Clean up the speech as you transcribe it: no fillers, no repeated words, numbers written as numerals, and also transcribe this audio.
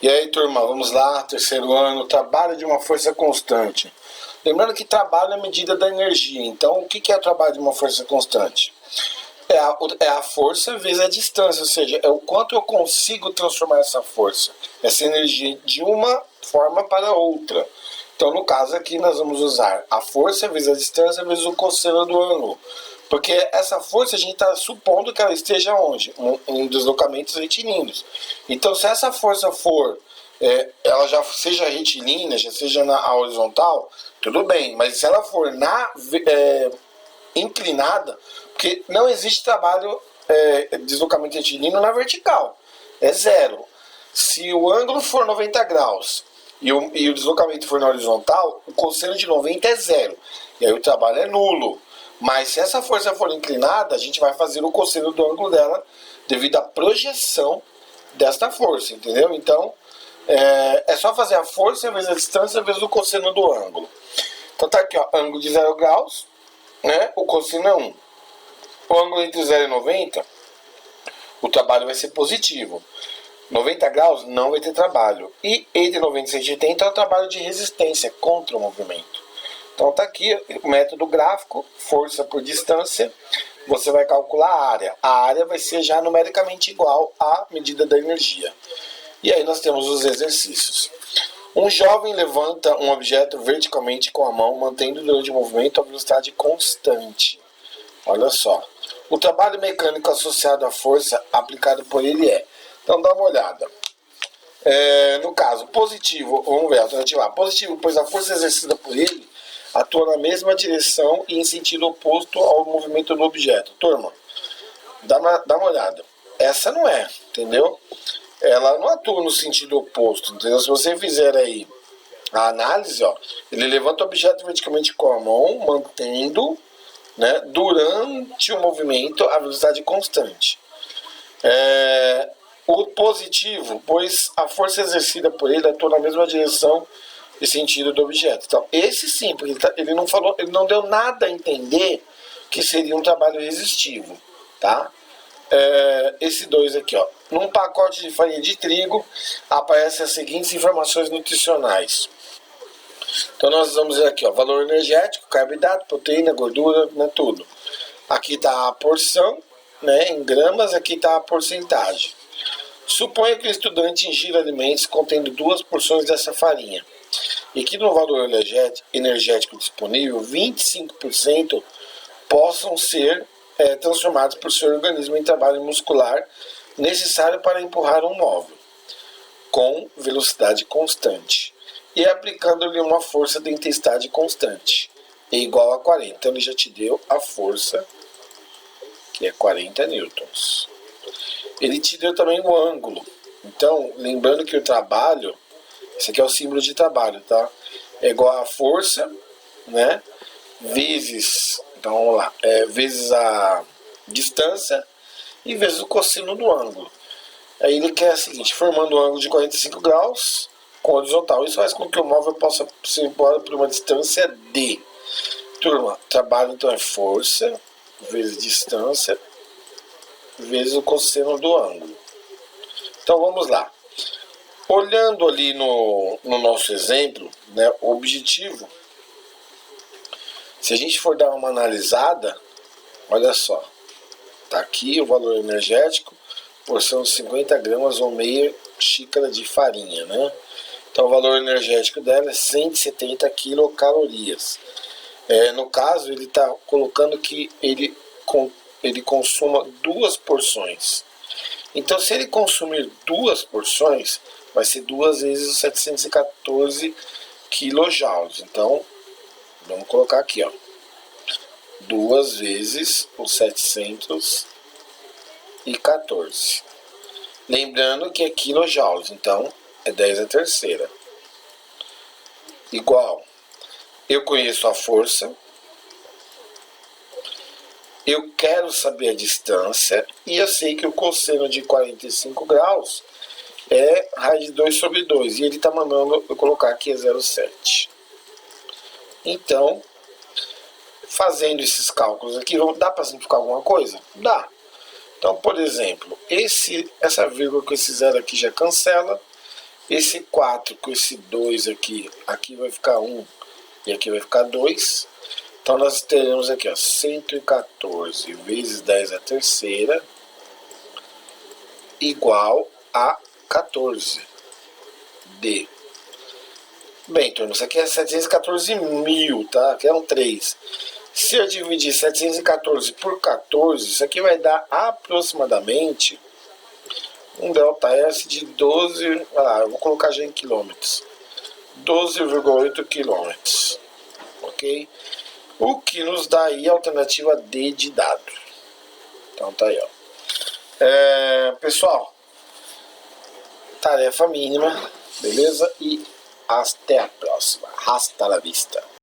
E aí, turma, vamos lá, terceiro ano, trabalho de uma força constante. Lembrando que trabalho é medida da energia. Então, o que é o trabalho de uma força constante? É a força vezes a distância, ou seja, é o quanto eu consigo transformar essa força, essa energia, de uma forma para outra. Então, no caso aqui, nós vamos usar a força vezes a distância vezes o cosseno do ângulo. Porque essa força a gente está supondo que ela esteja onde? Em deslocamentos retilíneos. Então, se essa força for, ela já seja retilínea, já seja na horizontal, tudo bem. Mas se ela for inclinada, porque não existe trabalho deslocamento retilíneo na vertical. É zero. Se o ângulo for 90 graus e o deslocamento for na horizontal, o cosseno de 90 é zero. E aí o trabalho é nulo. Mas se essa força for inclinada, a gente vai fazer o cosseno do ângulo dela devido à projeção desta força, entendeu? Então, é só fazer a força vezes a distância vezes o cosseno do ângulo. Então tá aqui, ó, ângulo de 0 graus, né? O cosseno é 1. O ângulo entre 0 e 90, o trabalho vai ser positivo. 90 graus não vai ter trabalho. E entre 90 e 180 é o trabalho de resistência contra o movimento. Então tá aqui o método gráfico, força por distância, você vai calcular a área. A área vai ser já numericamente igual à medida da energia. E aí nós temos os exercícios. Um jovem levanta um objeto verticalmente com a mão, mantendo durante o movimento a velocidade constante. Olha só. O trabalho mecânico associado à força aplicado por ele é. Então dá uma olhada. No caso, positivo, vamos ver a alternativa A. Positivo, pois a força exercida por ele atua na mesma direção e em sentido oposto ao movimento do objeto. Turma, dá uma olhada. Essa não é, entendeu? Ela não atua no sentido oposto, entendeu? Se você fizer aí a análise, ó, ele levanta o objeto verticalmente com a mão, mantendo, né, durante o movimento a velocidade constante. O positivo, pois a força exercida por ele atua na mesma direção e sentido do objeto. Então, esse sim, porque ele não falou, ele não deu nada a entender que seria um trabalho resistivo, tá? Esse 2 aqui, ó. Num pacote de farinha de trigo aparecem as seguintes informações nutricionais. Então nós vamos ver aqui, ó, valor energético, carboidrato, proteína, gordura, né, tudo. Aqui está a porção, né, em gramas, aqui está a porcentagem. Suponha que o estudante ingira alimentos contendo 2 porções dessa farinha e que no valor energético disponível, 25% possam ser transformados por seu organismo em trabalho muscular necessário para empurrar um móvel com velocidade constante e aplicando-lhe uma força de intensidade constante é igual a 40. Então ele já te deu a força, que é 40 newtons. Ele te deu também o ângulo. Então, lembrando que o trabalho, esse aqui é o símbolo de trabalho, tá? É igual a força, né? Vezes, então vamos lá, vezes a distância e vezes o cosseno do ângulo. Aí ele quer o seguinte, formando um ângulo de 45 graus com horizontal. Isso faz com que o móvel possa ser empurrado por uma distância D. Turma, trabalho então é força vezes distância vezes o cosseno do ângulo. Então vamos lá. Olhando ali no nosso exemplo, né, o objetivo, se a gente for dar uma analisada, olha só, tá aqui o valor energético, porção de 50 gramas ou meia xícara de farinha, né? Então o valor energético dela é 170 quilocalorias. No caso, ele está colocando que ele consuma 2 porções. Então, se ele consumir 2 porções, vai ser 2 vezes os 714 kilojoules. Então, vamos colocar aqui, ó, 2 vezes os 714. Lembrando que é kilojoules, então é 10 a terceira. Igual, eu conheço a força, eu quero saber a distância e eu sei que o cosseno de 45 graus é raiz de 2 sobre 2. E ele está mandando eu colocar aqui 0,7. Então, fazendo esses cálculos aqui, dá para simplificar alguma coisa? Dá. Então, por exemplo, essa vírgula com esse zero aqui já cancela. Esse 4 com esse 2 aqui, aqui vai ficar 1 e aqui vai ficar 2. Então nós teremos aqui, ó, 114 vezes 10 à terceira igual a 14. D. Bem, turma, isso aqui é 714 mil, tá? Aqui é um 3. Se eu dividir 714 por 14, isso aqui vai dar aproximadamente um ΔS de 12, eu vou colocar já em quilômetros, 12,8 quilômetros, ok? O que nos dá aí a alternativa D de dado. Então tá aí, ó. Pessoal, tarefa mínima, beleza? E até a próxima. Hasta la vista.